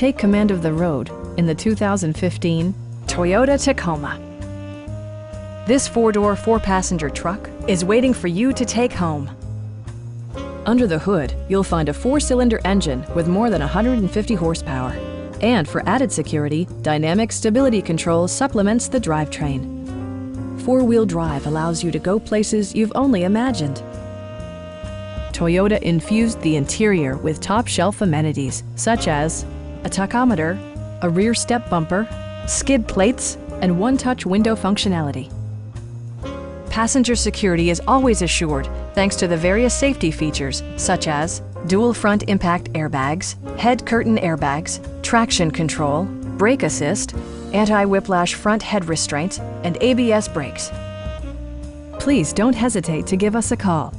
Take command of the road in the 2015 Toyota Tacoma. This four-door, four-passenger truck is waiting for you to take home. Under the hood, you'll find a four-cylinder engine with more than 150 horsepower. And for added security, Dynamic Stability Control supplements the drivetrain. Four-wheel drive allows you to go places you've only imagined. Toyota infused the interior with top-shelf amenities such as a tachometer, a rear step bumper, skid plates, and one-touch window functionality. Passenger security is always assured thanks to the various safety features such as dual front impact airbags, head curtain airbags, traction control, brake assist, anti-whiplash front head restraints, and ABS brakes. Please don't hesitate to give us a call.